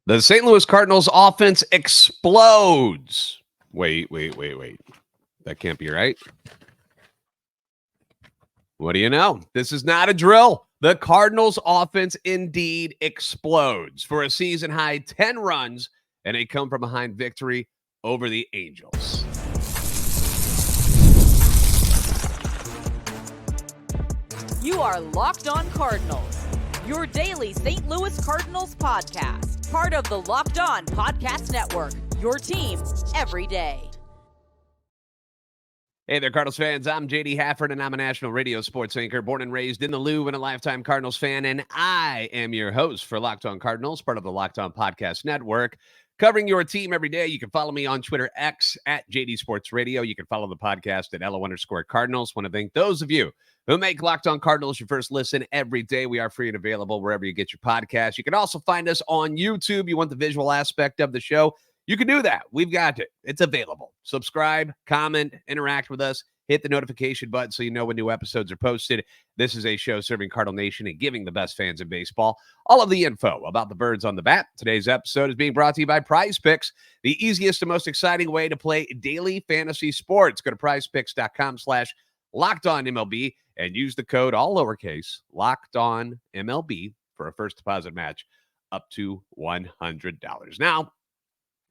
The St. Louis Cardinals offense explodes. Wait. That can't be right. What do you know? This is not a drill. The Cardinals offense indeed explodes for a season-high 10 runs and a come-from-behind victory over the Angels. You are Locked On Cardinals, your daily St. Louis Cardinals podcast, part of the Locked On Podcast Network, your team every day. Hey there, Cardinals fans. I'm JD Hafford, and I'm a national radio sports anchor, born and raised in the Lou and a lifetime Cardinals fan, and I am your host for Locked On Cardinals, part of the Locked On Podcast Network, covering your team every day. You can follow me on Twitter, X, at JD Sports Radio. You can follow the podcast at LO_Cardinals. Want to thank those of you who make Locked On Cardinals your first listen every day. We are free and available wherever you get your podcasts. You can also find us on YouTube. You want the visual aspect of the show? You can do that. We've got it. It's available. Subscribe, comment, interact with us. Hit the notification button so you know when new episodes are posted. This is a show serving Cardinal Nation and giving the best fans in baseball all of the info about the birds on the bat. Today's episode is being brought to you by PrizePicks, the easiest and most exciting way to play daily fantasy sports. Go to prizepicks.com/LockedOnMLB and use the code, all lowercase, LockedOnMLB for a first deposit match up to $100. Now,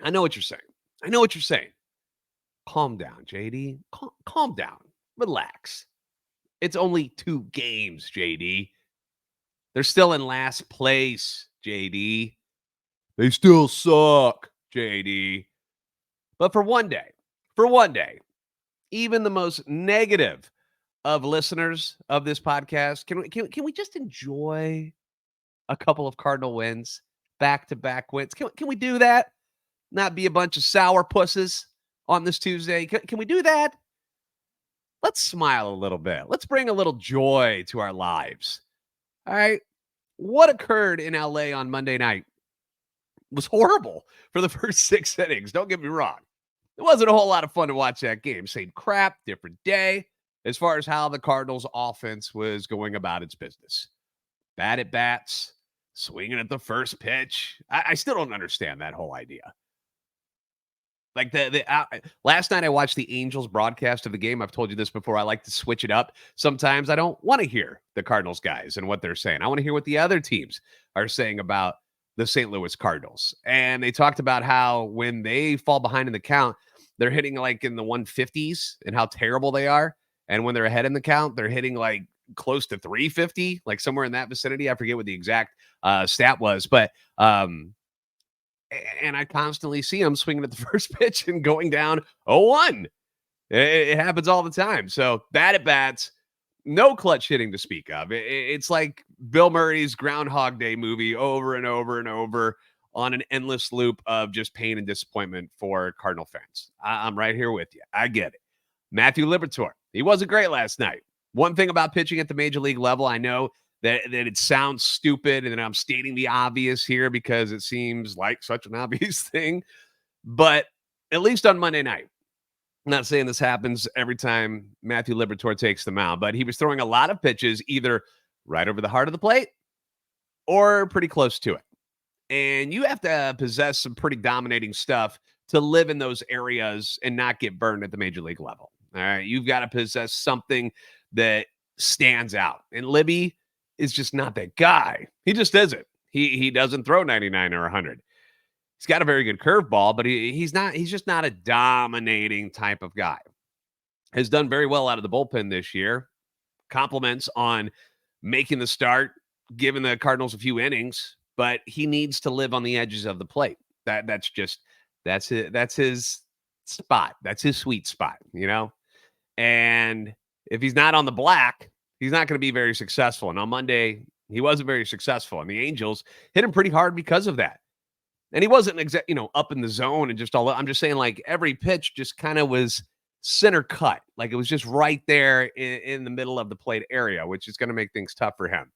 I know what you're saying. Calm down, JD. Calm down. Relax. It's only 2 games, JD. They're still in last place, JD. They still suck, JD. But for one day, even the most negative of listeners of this podcast, can we just enjoy a couple of Cardinal wins, back-to-back wins? Can we do that? Not be a bunch of sour pusses on this Tuesday. Can we do that? Let's smile a little bit. Let's bring a little joy to our lives. All right. What occurred in LA on Monday night was horrible for the first 6 innings. Don't get me wrong. It wasn't a whole lot of fun to watch that game. Same crap, different day as far as how the Cardinals offense was going about its business. Bad at bats, swinging at the first pitch. I still don't understand that whole idea. Like last night I watched the Angels broadcast of the game. I've told you this before. I like to switch it up. Sometimes I don't want to hear the Cardinals guys and what they're saying. I want to hear what the other teams are saying about the St. Louis Cardinals. And they talked about how when they fall behind in the count, they're hitting like in the 150s and how terrible they are. And when they're ahead in the count, they're hitting like close to 350, like somewhere in that vicinity. I forget what the exact stat was, but and I constantly see them swinging at the first pitch and going down 0-1. It happens all the time. So bad at bats, no clutch hitting to speak of. It's like Bill Murray's Groundhog Day movie over and over and over on an endless loop of just pain and disappointment for Cardinal fans. I'm right here with you. I get it. Matthew Liberatore, he wasn't great last night. One thing about pitching at the major league level, I know that it sounds stupid, and I'm stating the obvious here because it seems like such an obvious thing. But at least on Monday night, I'm not saying this happens every time Matthew Liberatore takes the mound, but he was throwing a lot of pitches either right over the heart of the plate or pretty close to it. And you have to possess some pretty dominating stuff to live in those areas and not get burned at the major league level. All right. You've got to possess something that stands out. And Libby is just not that guy. He just isn't. He doesn't throw 99 or 100. He's got a very good curveball, but he's just not a dominating type of guy. Has done very well out of the bullpen this year. Compliments on making the start, giving the Cardinals a few innings, but he needs to live on the edges of the plate. That's his spot. That's his sweet spot, you know? And if he's not on the black, he's not going to be very successful. And on Monday, he wasn't very successful. And the Angels hit him pretty hard because of that. And he wasn't up in the zone and just all. I'm just saying, like, every pitch just kind of was center cut. Like, it was just right there in the middle of the plate area, which is going to make things tough for him.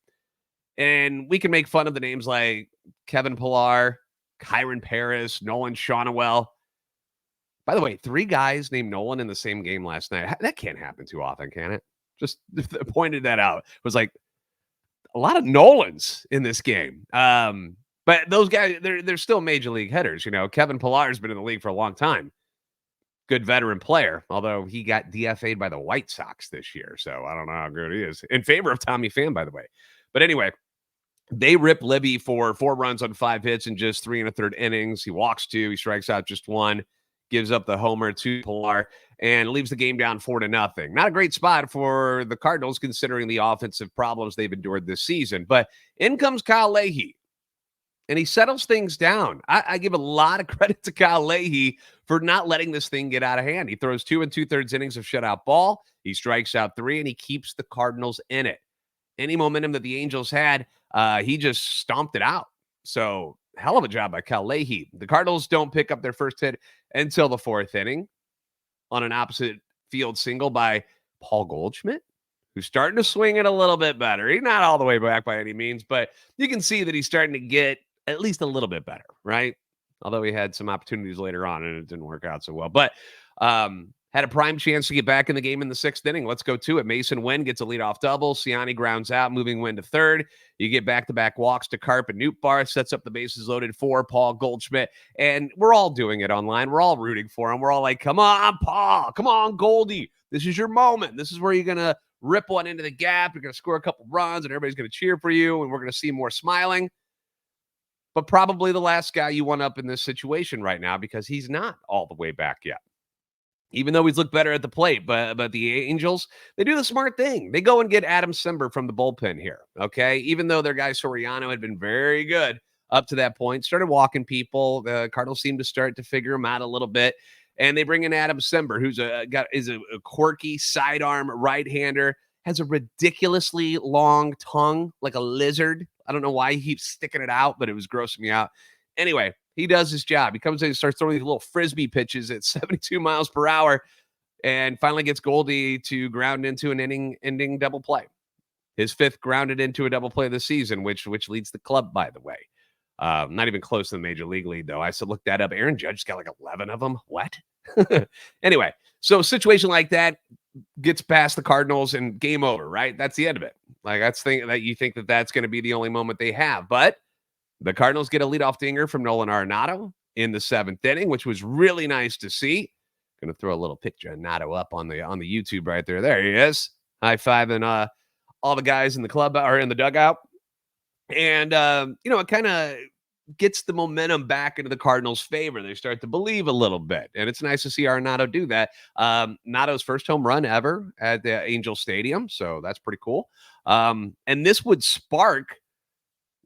And we can make fun of the names like Kevin Pillar, Kyron Paris, Nolan Shawnawell. By the way, 3 guys named Nolan in the same game last night. That can't happen too often, can it? Just pointed that out. It was like a lot of Nolans in this game. But But those guys, they're still major league hitters. Kevin Pillar's been in the league for a long time. Good veteran player, although he got DFA'd by the White Sox this year. So I don't know how good he is. In favor of Tommy Pham, by the way. But anyway, they rip Libby for 4 runs on 5 hits in just 3 1/3 innings. He walks 2. He strikes out just 1. Gives up the homer to Pillar and leaves the game down 4-0. Not a great spot for the Cardinals considering the offensive problems they've endured this season. But in comes Kyle Leahy, and he settles things down. I give a lot of credit to Kyle Leahy for not letting this thing get out of hand. He throws 2 2/3 innings of shutout ball. He strikes out 3, and he keeps the Cardinals in it. Any momentum that the Angels had, he just stomped it out. So hell of a job by Kyle Leahy. The Cardinals don't pick up their first hit until the 4th inning on an opposite field single by Paul Goldschmidt, who's starting to swing it a little bit better. He's not all the way back by any means, but you can see that he's starting to get at least a little bit better, right? Although he had some opportunities later on and it didn't work out so well. But had a prime chance to get back in the game in the 6th inning. Let's go to it. Mason Wynn gets a leadoff double. Ciani grounds out, moving Wynn to third. You get back-to-back walks to Carp and Nootbaar, sets up the bases loaded for Paul Goldschmidt. And we're all doing it online. We're all rooting for him. We're all like, come on, Paul. Come on, Goldie. This is your moment. This is where you're going to rip one into the gap. You're going to score a couple runs, and everybody's going to cheer for you, and we're going to see more smiling. But probably the last guy you want up in this situation right now because he's not all the way back yet. Even though he's looked better at the plate, but the Angels, they do the smart thing. They go and get Adam Simber from the bullpen here, okay? Even though their guy Soriano had been very good up to that point, started walking people. The Cardinals seemed to start to figure him out a little bit, and they bring in Adam Simber, who's a quirky sidearm right-hander, has a ridiculously long tongue like a lizard. I don't know why he keeps sticking it out, but it was grossing me out. Anyway, he does his job. He comes in and starts throwing these little frisbee pitches at 72 miles per hour and finally gets Goldie to ground into an ending double play. His 5th grounded into a double play this season, which leads the club, by the way. Not even close to the major league lead, though. I said, look that up. Aaron Judge's got like 11 of them. What? Anyway, so a situation like that gets past the Cardinals and game over, right? That's the end of it. Like that's that you think that's going to be the only moment they have. But the Cardinals get a leadoff dinger from Nolan Arenado in the 7th inning, which was really nice to see. Going to throw a little picture of Nato up on the YouTube right there. There he is. High-fiving all the guys in the club or in the dugout. And, it kind of gets the momentum back into the Cardinals' favor. They start to believe a little bit. And it's nice to see Arenado do that. Nato's first home run ever at the Angel Stadium. So that's pretty cool. And this would spark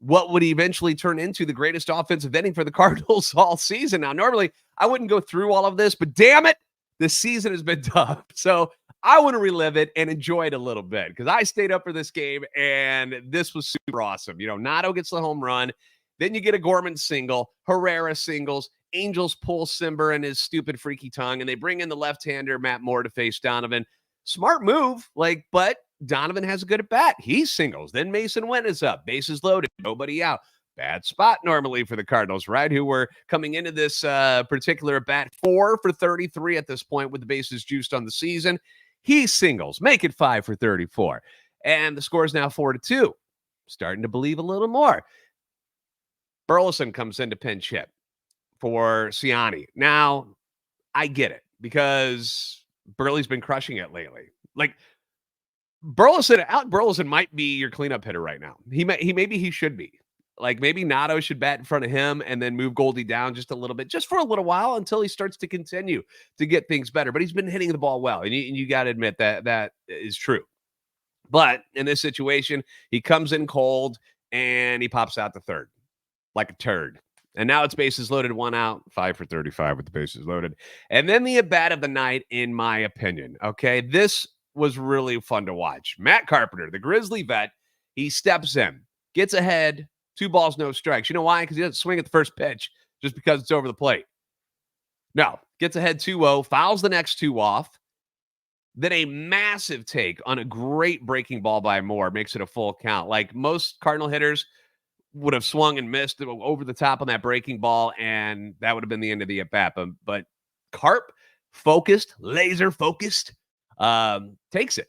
what would eventually turn into the greatest offensive inning for the Cardinals all season. Now, normally I wouldn't go through all of this, but damn it, this season has been tough. So I want to relive it and enjoy it a little bit because I stayed up for this game and this was super awesome. Nato gets the home run. Then you get a Gorman single, Herrera singles, Angels pull Simber and his stupid freaky tongue, and they bring in the left-hander Matt Moore to face Donovan. Smart move, but Donovan has a good at bat. He singles. Then Mason Wynn is up. Bases loaded. Nobody out. Bad spot normally for the Cardinals, right? Who were coming into this particular at bat 4 for 33 at this point with the bases juiced on the season. He singles. Make it 5 for 34. And the score is now 4-2. Starting to believe a little more. Burleson comes in to pinch hit for Ciani. Now, I get it because Burley's been crushing it lately. Alec Burleson might be your cleanup hitter right now. Maybe he should be. Maybe Nato should bat in front of him and then move Goldie down just a little bit, just for a little while until he starts to continue to get things better. But he's been hitting the ball well, and you got to admit that is true. But in this situation, he comes in cold and he pops out to third like a turd. And now it's bases loaded, 1 out, 5 for 35 with the bases loaded. And then the at-bat of the night, in my opinion. Okay, this was really fun to watch. Matt Carpenter, the Grizzly vet, he steps in, gets ahead, 2 balls, no strikes. You know why? Because he doesn't swing at the first pitch just because it's over the plate. No, gets ahead 2-0, fouls the next 2 off. Then a massive take on a great breaking ball by Moore makes it a full count. Most Cardinal hitters would have swung and missed over the top on that breaking ball, and that would have been the end of the at-bat. But Carp, focused, laser focused, takes it.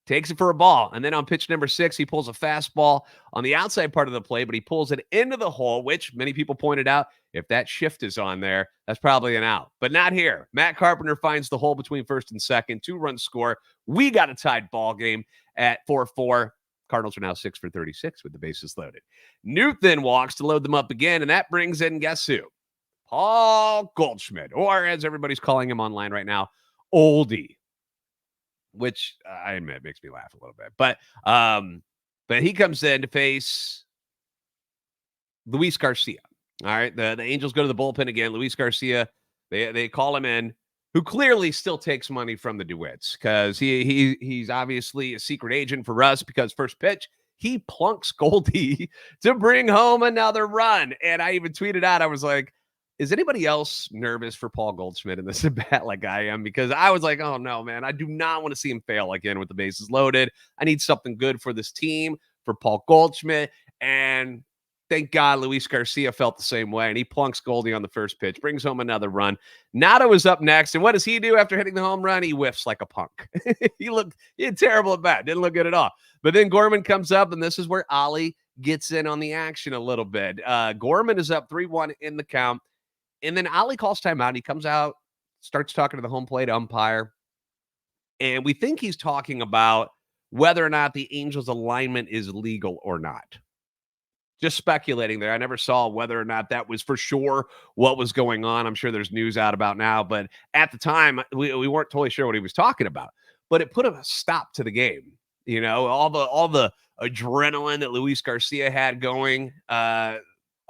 takes it for a ball. And then on pitch number 6, he pulls a fastball on the outside part of the play, but he pulls it into the hole, which many people pointed out, if that shift is on there, that's probably an out. But not here. Matt Carpenter finds the hole between first and second, 2-run score. We got a tied ball game at 4-4. Cardinals are now 6 for 36 with the bases loaded. Newt then walks to load them up again, and that brings in, guess who? Paul Goldschmidt, or as everybody's calling him online right now, Oldie, which I admit makes me laugh a little bit. But he comes in to face Luis Garcia. All right, the Angels go to the bullpen again. Luis Garcia, they call him in, who clearly still takes money from the Dewitts because he's obviously a secret agent for us because first pitch, he plunks Goldie to bring home another run. And I even tweeted out, I was like, is anybody else nervous for Paul Goldschmidt in this at bat like I am? Because I was like, oh, no, man, I do not want to see him fail again with the bases loaded. I need something good for this team, for Paul Goldschmidt. And thank God Luis Garcia felt the same way, and he plunks Goldie on the first pitch, brings home another run. Nato is up next, and what does he do after hitting the home run? He whiffs like a punk. He had terrible at bat. Didn't look good at all. But then Gorman comes up, and this is where Ollie gets in on the action a little bit. Gorman is up 3-1 in the count. And then Ollie calls timeout. He comes out, starts talking to the home plate umpire. And we think he's talking about whether or not the Angels' alignment is legal or not. Just speculating there. I never saw whether or not that was for sure what was going on. I'm sure there's news out about now. But at the time, we weren't totally sure what he was talking about. But it put a stop to the game. You know, all the adrenaline that Luis Garcia had going,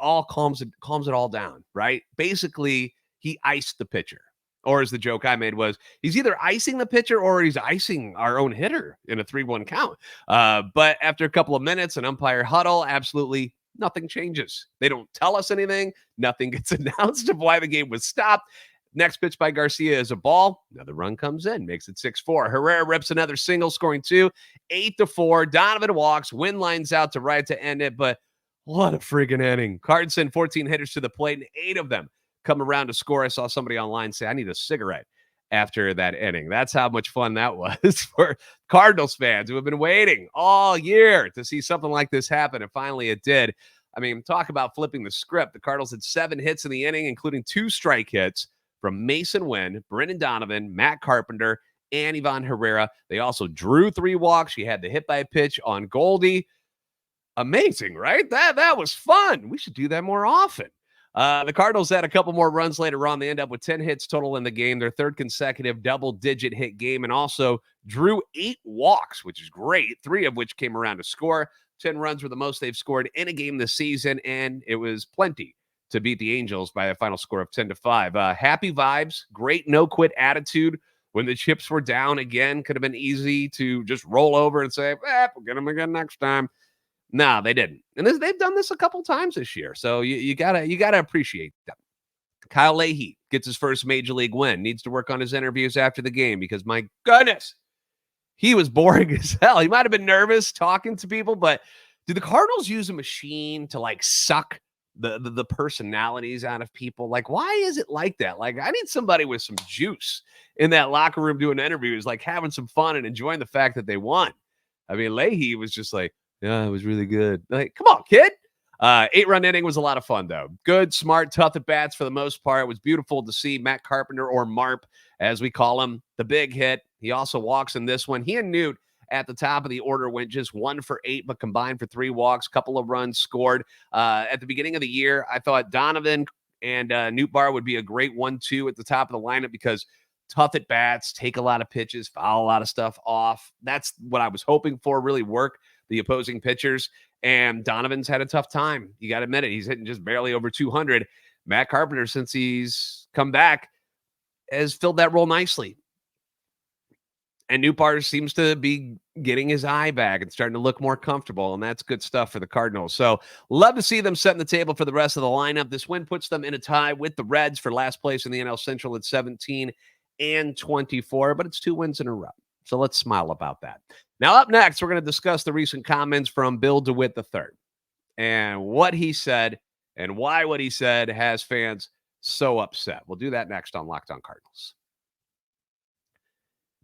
all calms it all down, right? Basically, he iced the pitcher. Or as the joke I made was, he's either icing the pitcher or he's icing our own hitter in a 3-1 count. But after a couple of minutes, an umpire huddle, absolutely nothing changes. They don't tell us anything. Nothing gets announced of why the game was stopped. Next pitch by Garcia is a ball. Another run comes in, makes it 6-4. Herrera rips another single, scoring 2, 8-4. Donovan walks, Wynn lines out to right to end it, but what a friggin' inning. Carlson, 14 hitters to the plate, and 8 of them come around to score. I saw somebody online say, I need a cigarette after that inning. That's how much fun that was for Cardinals fans who have been waiting all year to see something like this happen, and finally it did. I mean, talk about flipping the script. The Cardinals had 7 hits in the inning, including 2 strike hits from Mason Wynn, Brendan Donovan, Matt Carpenter, and Ivan Herrera. They also drew 3 walks. You had the hit by pitch on Goldie. Amazing, right? That was fun. We should do that more often. The Cardinals had a couple more runs later on. They end up with 10 hits total in the game, their 3rd consecutive double-digit hit game, and also drew 8 walks, which is great, 3 of which came around to score. 10 runs were the most they've scored in a game this season, and it was plenty to beat the Angels by a final score of 10-5. Happy vibes, great no-quit attitude. When the chips were down again, could have been easy to just roll over and say, we'll get them again next time. No, they didn't. And they've done this a couple times this year. So you gotta appreciate them. Kyle Leahy gets his first major league win. Needs to work on his interviews after the game because, my goodness, he was boring as hell. He might have been nervous talking to people, but do the Cardinals use a machine to like suck the personalities out of people? Like, why is it like that? Like, I need somebody with some juice in that locker room doing interviews, like having some fun and enjoying the fact that they won. I mean, Leahy was just like, yeah, it was really good. Like, come on, kid. 8-run inning was a lot of fun, though. Good, smart, tough at bats for the most part. It was beautiful to see Matt Carpenter, or Marp, as we call him, the big hit. He also walks in this one. He and Newt at the top of the order went just 1 for 8, but combined for 3 walks, couple of runs scored. At the beginning of the year, I thought Donovan and Newt Bar would be a great 1-2 at the top of the lineup because tough at bats, take a lot of pitches, foul a lot of stuff off. That's what I was hoping for, really work the opposing pitchers. And Donovan's had a tough time. You got to admit it. He's hitting just barely over 200. Matt Carpenter, since he's come back, has filled that role nicely. And Newbar seems to be getting his eye back and starting to look more comfortable, and that's good stuff for the Cardinals. So love to see them setting the table for the rest of the lineup. This win puts them in a tie with the Reds for last place in the NL Central at 17 and 24, but it's 2 wins in a row. So let's smile about that. Now, up next, we're going to discuss the recent comments from Bill Dewitt III and what he said and why what he said has fans so upset. We'll do that next on Locked On Cardinals.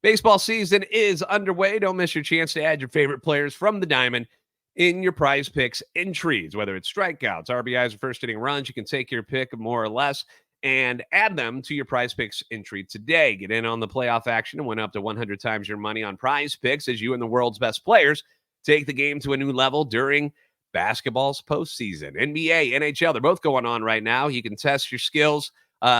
Baseball season is underway. Don't miss your chance to add your favorite players from the diamond in your PrizePicks entries, whether it's strikeouts, RBIs, or first inning runs. You can take your pick more or less and add them to your PrizePicks entry today. Get in on the playoff action and win up to 100 times your money on PrizePicks as you and the world's best players take the game to a new level during basketball's postseason. NBA, NHL, they're both going on right now. You can test your skills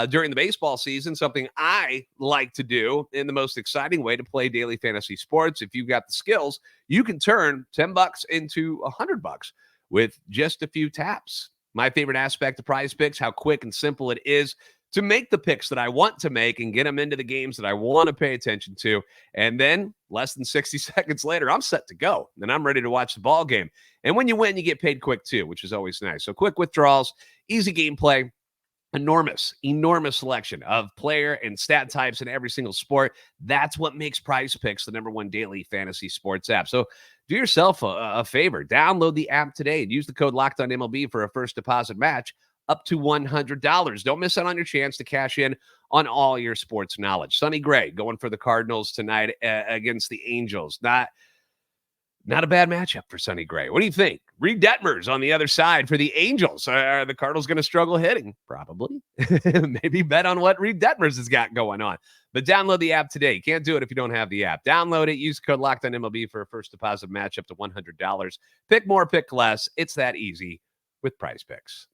during the baseball season, something I like to do in the most exciting way to play daily fantasy sports. If you've got the skills, you can turn $10 into $100 with just a few taps. My favorite aspect of PrizePicks, how quick and simple it is to make the picks that I want to make and get them into the games that I want to pay attention to. And then less than 60 seconds later, I'm set to go. And I'm ready to watch the ball game. And when you win, you get paid quick too, which is always nice. So quick withdrawals, easy gameplay, enormous selection of player and stat types in every single sport. That's what makes PrizePicks the number one daily fantasy sports app. So do yourself a favor. Download the app today and use the code LOCKEDONMLB for a first deposit match up to $100. Don't miss out on your chance to cash in on all your sports knowledge. Sonny Gray going for the Cardinals tonight against the Angels. Not a bad matchup for Sonny Gray. What do you think? Reed Detmers on the other side for the Angels. Are the Cardinals going to struggle hitting? Probably. Maybe bet on what Reed Detmers has got going on. But download the app today. You can't do it if you don't have the app. Download it. Use code LOCKEDONMLB for a first deposit match up to $100. Pick more, pick less. It's that easy with PrizePicks.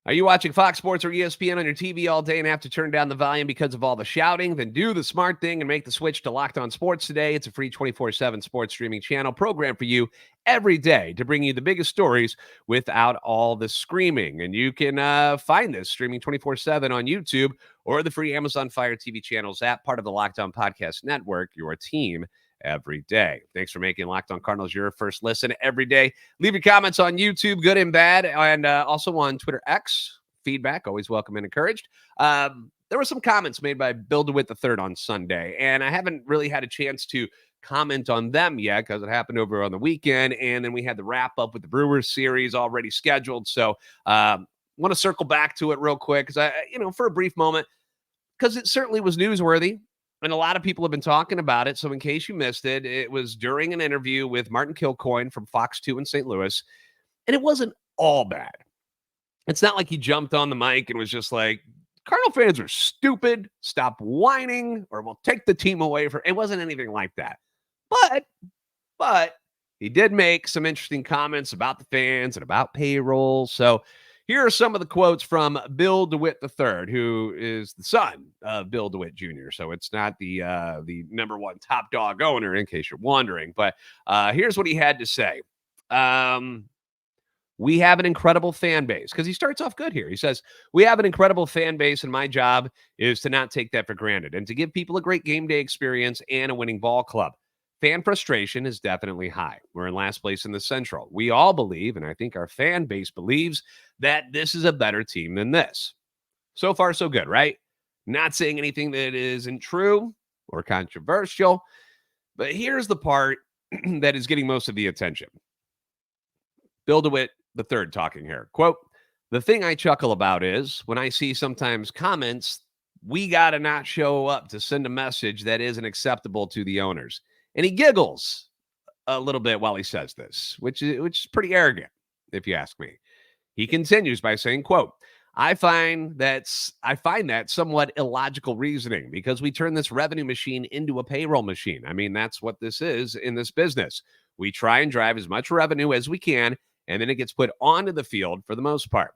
Are you watching Fox Sports or ESPN on your TV all day and have to turn down the volume because of all the shouting? Then do the smart thing and make the switch to Locked On Sports today. It's a free 24/7 sports streaming channel program for you every day to bring you the biggest stories without all the screaming. And you can find this streaming 24/7 on YouTube or the free Amazon Fire TV channels app, part of the Locked On Podcast Network, your team every day. Thanks for making Locked On Cardinals your first listen every day. Leave your comments on YouTube, good and bad, and also on Twitter X. Feedback, always welcome and encouraged. There were some comments made by Bill Dewitt III on Sunday, and I haven't really had a chance to comment on them yet because it happened over on the weekend, and then we had the wrap up with the Brewers series already scheduled. So want to circle back to it real quick because for a brief moment, because it certainly was newsworthy. And a lot of people have been talking about it. So in case you missed it, it was during an interview with Martin Kilcoyne from Fox 2 in St. Louis. And it wasn't all bad. It's not like he jumped on the mic and was just like, Cardinal fans are stupid. Stop whining or we'll take the team away from. It wasn't anything like that. But he did make some interesting comments about the fans and about payroll. So here are some of the quotes from Bill Dewitt III, who is the son of Bill Dewitt Jr. So it's not the number one top dog owner, in case you're wondering. But here's what he had to say. We have an incredible fan base, because he starts off good here. He says, we have an incredible fan base, and my job is to not take that for granted and to give people a great game day experience and a winning ball club. Fan frustration is definitely high. We're in last place in the Central. We all believe, and I think our fan base believes, that this is a better team than this. So far, so good, right? Not saying anything that isn't true or controversial, but here's the part that is getting most of the attention. Bill Dewitt III talking here. Quote, the thing I chuckle about is when I see sometimes comments, we got to not show up to send a message that isn't acceptable to the owners. And he giggles a little bit while he says this, which is pretty arrogant, if you ask me. He continues by saying, quote, I find that somewhat illogical reasoning because we turn this revenue machine into a payroll machine. I mean, that's what this is in this business. We try and drive as much revenue as we can, and then it gets put onto the field for the most part.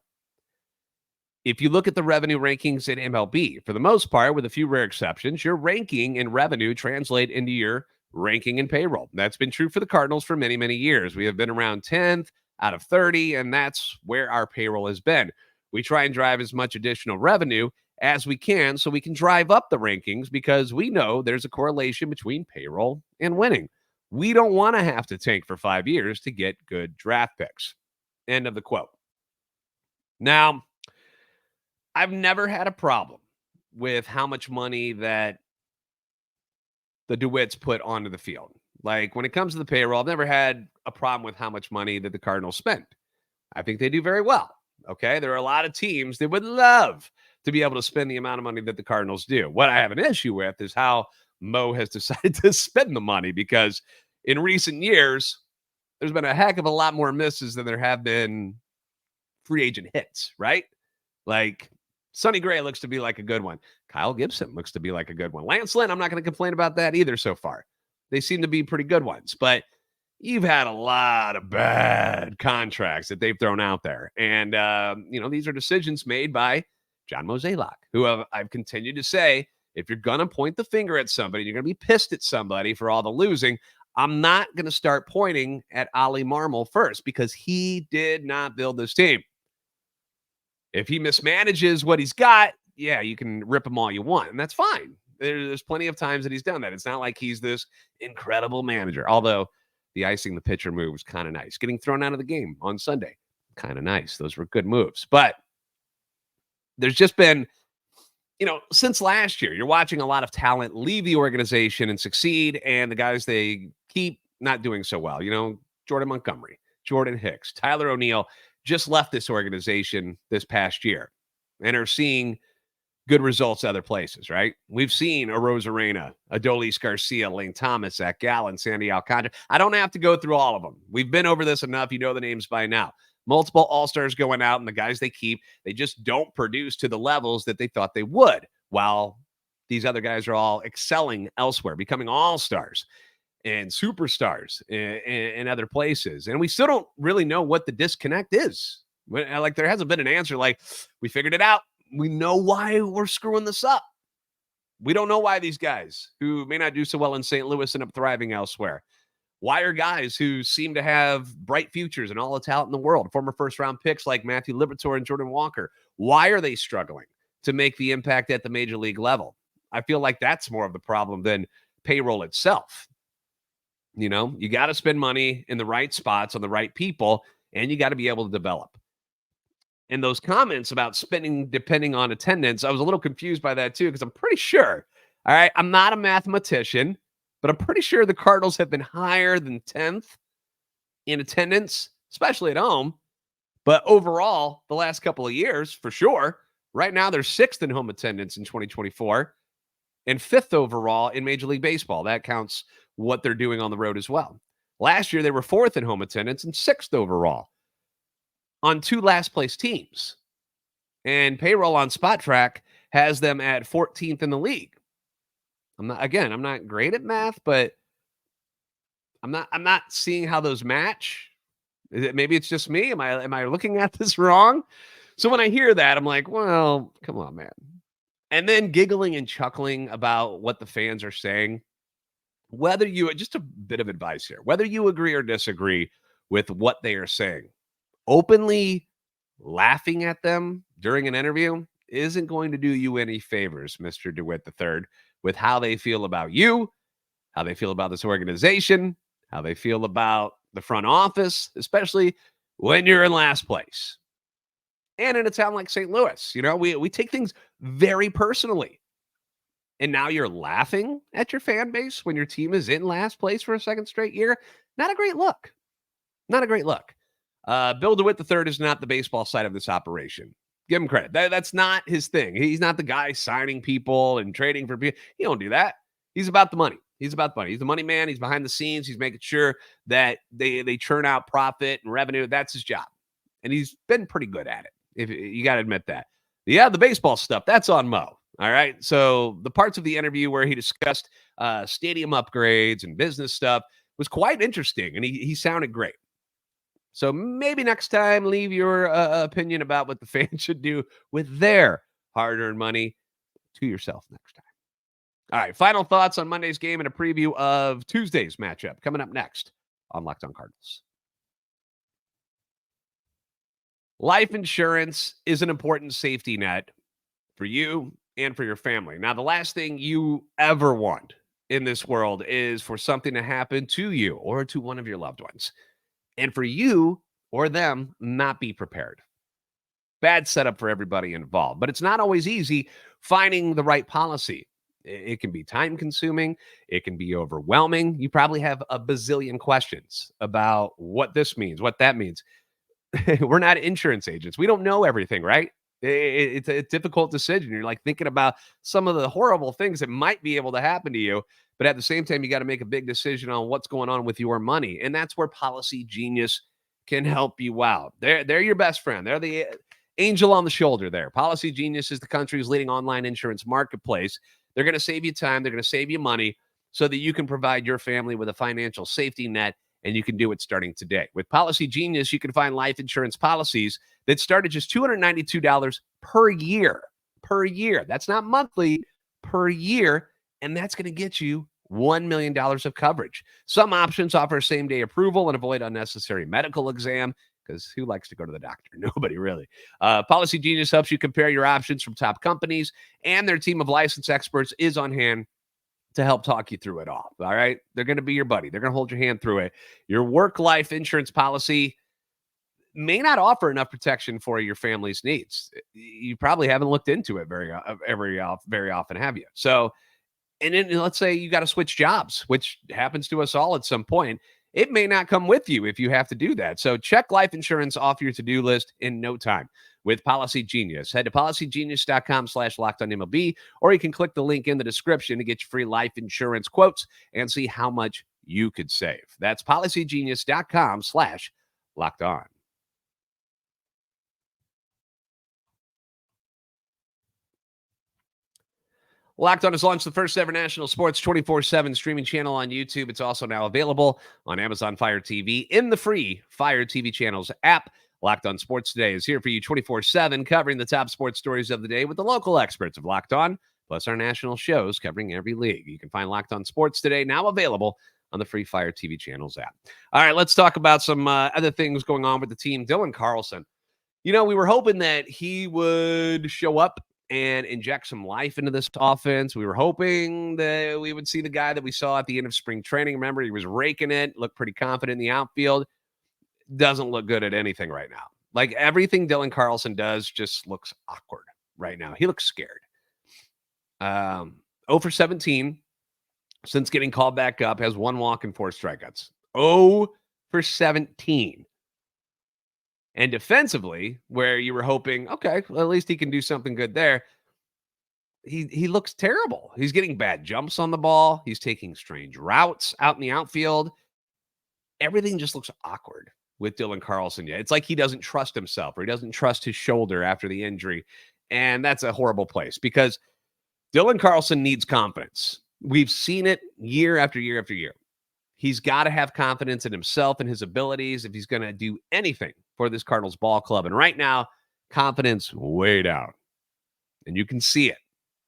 If you look at the revenue rankings in MLB, for the most part, with a few rare exceptions, your ranking and revenue translate into your ranking and payroll. That's been true for the Cardinals for many, many years. We have been around 10th out of 30, and that's where our payroll has been. We try and drive as much additional revenue as we can so we can drive up the rankings because we know there's a correlation between payroll and winning. We don't want to have to tank for 5 years to get good draft picks. End of the quote. Now, I've never had a problem with how much money that the DeWitts put onto the field. Like when it comes to the payroll, I've never had a problem with how much money that the Cardinals spent. I think they do very well. Okay. There are a lot of teams that would love to be able to spend the amount of money that the Cardinals do. What I have an issue with is how Mo has decided to spend the money, because in recent years, there's been a heck of a lot more misses than there have been free agent hits, right? Like Sonny Gray looks to be like a good one. Kyle Gibson looks to be like a good one. Lance Lynn, I'm not going to complain about that either so far. They seem to be pretty good ones, but you've had a lot of bad contracts that they've thrown out there. And, these are decisions made by John Mozeliak, who I've continued to say, if you're going to point the finger at somebody, you're going to be pissed at somebody for all the losing, I'm not going to start pointing at Ollie Marmol first, because he did not build this team. If he mismanages what he's got, yeah, you can rip him all you want, and that's fine. There's plenty of times that he's done that. It's not like he's this incredible manager, although the icing the pitcher move was kind of nice. Getting thrown out of the game on Sunday, kind of nice. Those were good moves. But there's just been, since last year, you're watching a lot of talent leave the organization and succeed, and the guys they keep not doing so well. Jordan Montgomery, Jordan Hicks, Tyler O'Neill just left this organization this past year and are seeing good results other places, right? We've seen Arozarena, Adolis Garcia, Lane Thomas, Zach Gallen, Sandy Alcantara. I don't have to go through all of them. We've been over this enough. You know the names by now. Multiple all-stars going out, and the guys they keep, they just don't produce to the levels that they thought they would, while these other guys are all excelling elsewhere, becoming all-stars and superstars in other places. And we still don't really know what the disconnect is. Like, there hasn't been an answer like, we figured it out. We know why we're screwing this up. We don't know why these guys who may not do so well in St. Louis end up thriving elsewhere. Why are guys who seem to have bright futures and all the talent in the world, former first-round picks like Matthew Liberatore and Jordan Walker, why are they struggling to make the impact at the major league level? I feel like that's more of the problem than payroll itself. You got to spend money in the right spots on the right people, and you got to be able to develop. And those comments about spending depending on attendance, I was a little confused by that too, because I'm pretty sure, all right, I'm not a mathematician, but I'm pretty sure the Cardinals have been higher than 10th in attendance, especially at home. But overall, the last couple of years, for sure, right now they're 6th in home attendance in 2024 and 5th overall in Major League Baseball. That counts what they're doing on the road as well. Last year, they were 4th in home attendance and 6th overall on 2 last-place teams. And payroll on Spot Track has them at 14th in the league. I'm not great at math, but I'm not seeing how those match. Maybe it's just me. Am I looking at this wrong? So when I hear that, I'm like, well, come on, man. And then giggling and chuckling about what the fans are saying. Just a bit of advice here, whether you agree or disagree with what they are saying, openly laughing at them during an interview isn't going to do you any favors, Mr. Dewitt III, with how they feel about you, how they feel about this organization, how they feel about the front office, especially when you're in last place. And in a town like St. Louis, we take things very personally. And now you're laughing at your fan base when your team is in last place for a second straight year. Not a great look. Not a great look. Bill Dewitt III is not the baseball side of this operation. Give him credit. That's not his thing. He's not the guy signing people and trading for people. He don't do that. He's about the money. He's about the money. He's the money man. He's behind the scenes. He's making sure that they churn out profit and revenue. That's his job. And he's been pretty good at it. If you got to admit that. Yeah, the baseball stuff, that's on Mo. All right. So the parts of the interview where he discussed stadium upgrades and business stuff was quite interesting. And he sounded great. So maybe next time, leave your opinion about what the fans should do with their hard-earned money to yourself next time. All right, final thoughts on Monday's game and a preview of Tuesday's matchup coming up next on Locked On Cardinals. Life insurance is an important safety net for you and for your family. Now, the last thing you ever want in this world is for something to happen to you or to one of your loved ones, and for you or them not be prepared. Bad setup for everybody involved, but it's not always easy finding the right policy. It can be time-consuming. It can be overwhelming. You probably have a bazillion questions about what this means, what that means. We're not insurance agents. We don't know everything, right? It's a difficult decision. You're like thinking about some of the horrible things that might be able to happen to you. But at the same time, you got to make a big decision on what's going on with your money. And that's where Policygenius can help you out. They're your best friend. They're the angel on the shoulder there. Policygenius is the country's leading online insurance marketplace. They're going to save you time. They're going to save you money so that you can provide your family with a financial safety net, and you can do it starting today. With Policygenius, you can find life insurance policies that start at just $292 per year. Per year. That's not monthly, per year. And that's going to get you $1 million of coverage. Some options offer same-day approval and avoid unnecessary medical exam, because who likes to go to the doctor? Nobody really. Policygenius helps you compare your options from top companies, and their team of licensed experts is on hand to help talk you through it all. All right? They're going to be your buddy. They're going to hold your hand through it. Your work-life insurance policy may not offer enough protection for your family's needs. You probably haven't looked into it very often, have you? So, and then let's say you got to switch jobs, which happens to us all at some point. It may not come with you if you have to do that. So check life insurance off your to-do list in no time with Policygenius. Head to policygenius.com/LockedOnMLB, or you can click the link in the description to get your free life insurance quotes and see how much you could save. That's policygenius.com/LockedOn. Locked On has launched the first ever national sports 24/7 streaming channel on YouTube. It's also now available on Amazon Fire TV in the free Fire TV channels app. Locked On Sports Today is here for you 24/7, covering the top sports stories of the day with the local experts of Locked On, plus our national shows covering every league. You can find Locked On Sports Today now available on the free Fire TV channels app. All right, let's talk about some other things going on with the team. Dylan Carlson. We were hoping that he would show up and inject some life into this offense. We were hoping that we would see the guy that we saw at the end of spring training. Remember, he was raking it, looked pretty confident in the outfield. Doesn't look good at anything right now. Like, everything Dylan Carlson does just looks awkward right now. He looks scared. 0 for 17 since getting called back up, has 1 walk and 4 strikeouts. 0 for 17. And defensively, where you were hoping, okay, well, at least he can do something good there, he looks terrible. He's getting bad jumps on the ball. He's taking strange routes out in the outfield. Everything just looks awkward with Dylan Carlson. It's like he doesn't trust himself, or he doesn't trust his shoulder after the injury. And that's a horrible place, because Dylan Carlson needs confidence. We've seen it year after year after year. He's got to have confidence in himself and his abilities if he's going to do anything for this Cardinals ball club. And right now, confidence way down. And you can see it.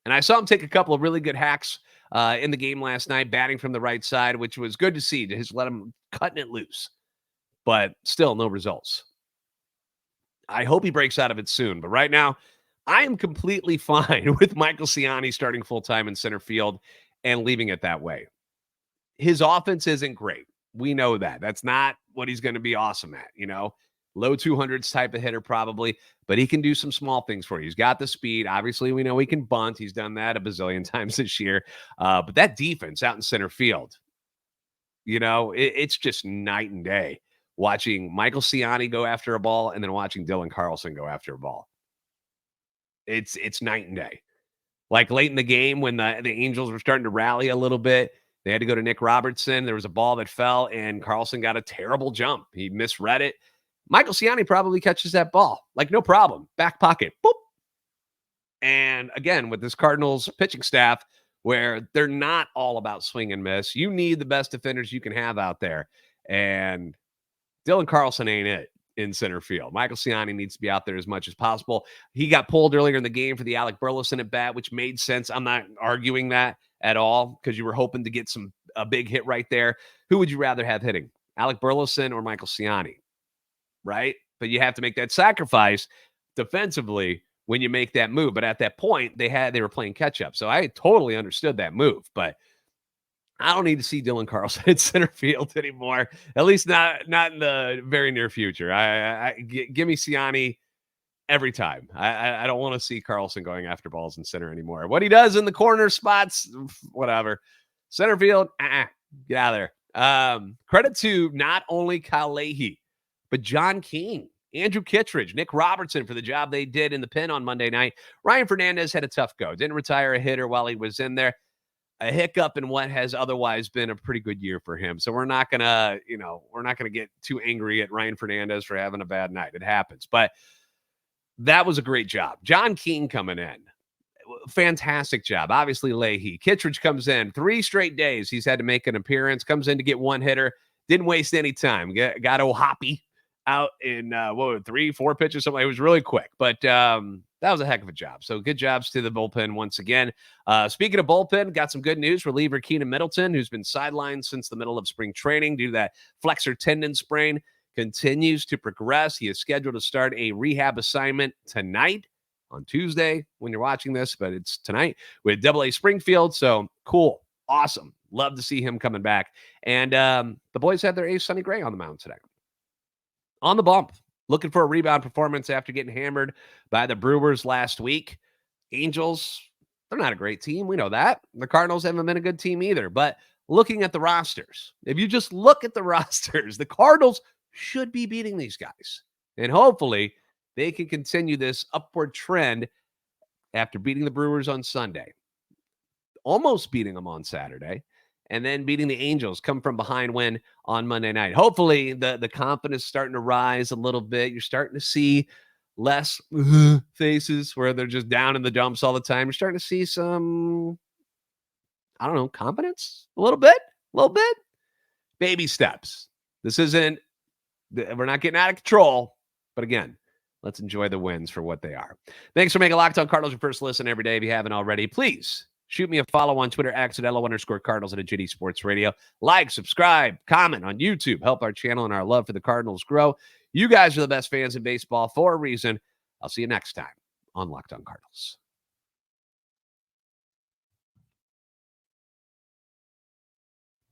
And I saw him take a couple of really good hacks in the game last night, batting from the right side, which was good to see. To just let him cutting it loose. But still, no results. I hope he breaks out of it soon. But right now, I am completely fine with Michael Ciani starting full-time in center field and leaving it that way. His offense isn't great. We know that. That's not what he's going to be awesome at, Low 200s type of hitter probably, but he can do some small things for you. He's got the speed. Obviously, we know he can bunt. He's done that a bazillion times this year. But that defense out in center field, it's just night and day watching Michael Ciani go after a ball and then watching Dylan Carlson go after a ball. It's night and day. Like late in the game when the Angels were starting to rally a little bit, they had to go to Nick Robertson. There was a ball that fell, and Carlson got a terrible jump. He misread it. Michael Ciani probably catches that ball. Like, no problem. Back pocket. Boop. And again, with this Cardinals pitching staff, where they're not all about swing and miss, you need the best defenders you can have out there. And Dylan Carlson ain't it in center field. Michael Ciani needs to be out there as much as possible. He got pulled earlier in the game for the Alec Burleson at bat, which made sense. I'm not arguing that at all, because you were hoping to get a big hit right there. Who would you rather have hitting, Alec Burleson or Michael Ciani? Right? But you have to make that sacrifice defensively when you make that move. But at that point, they were playing catch up. So I totally understood that move. But I don't need to see Dylan Carlson in center field anymore. At least not in the very near future. Give me Ciani every time. I don't want to see Carlson going after balls in center anymore. What he does in the corner spots, whatever. Center field, get out of there. Credit to not only Kyle Leahy, but John King Andrew Kittredge, Nick Robertson for the job they did in the pen on Monday night. Ryan Fernandez had a tough go. Didn't retire a hitter while he was in there. A hiccup in what has otherwise been a pretty good year for him. So we're not going to get too angry at Ryan Fernandez for having a bad night. It happens. But that was a great job. John King coming in. Fantastic job. Obviously, Leahy. Kittredge comes in 3 straight days. He's had to make an appearance. Comes in to get one hitter. Didn't waste any time. Got O'Hoppy out in 3-4 pitches. Something. It was really quick. But that was a heck of a job. So good jobs to the bullpen once again. Speaking of bullpen, got some good news. Reliever Keenan Middleton, who's been sidelined since the middle of spring training due to that flexor tendon sprain, continues to progress. He is scheduled to start a rehab assignment tonight on Tuesday when you're watching this, but it's tonight with AA Springfield. So cool. Awesome. Love to see him coming back. And the boys had their ace Sonny Gray on the mound today. On the bump. Looking for a rebound performance after getting hammered by the Brewers last week. Angels, they're not a great team. We know that. The Cardinals haven't been a good team either. But looking at the rosters, if you just look at the rosters, the Cardinals should be beating these guys. And hopefully they can continue this upward trend after beating the Brewers on Sunday. Almost beating them on Saturday. And then beating the Angels, come from behind win on Monday night. Hopefully, the confidence is starting to rise a little bit. You're starting to see less faces where they're just down in the dumps all the time. You're starting to see some, confidence a little bit. Baby steps. This isn't, we're not getting out of control. But again, let's enjoy the wins for what they are. Thanks for making Locked On Cardinals your first listen every day. If you haven't already, please shoot me a follow on Twitter, @LO_Cardinals and @JD Sports Radio. Like, subscribe, comment on YouTube. Help our channel and our love for the Cardinals grow. You guys are the best fans in baseball for a reason. I'll see you next time on Locked On Cardinals.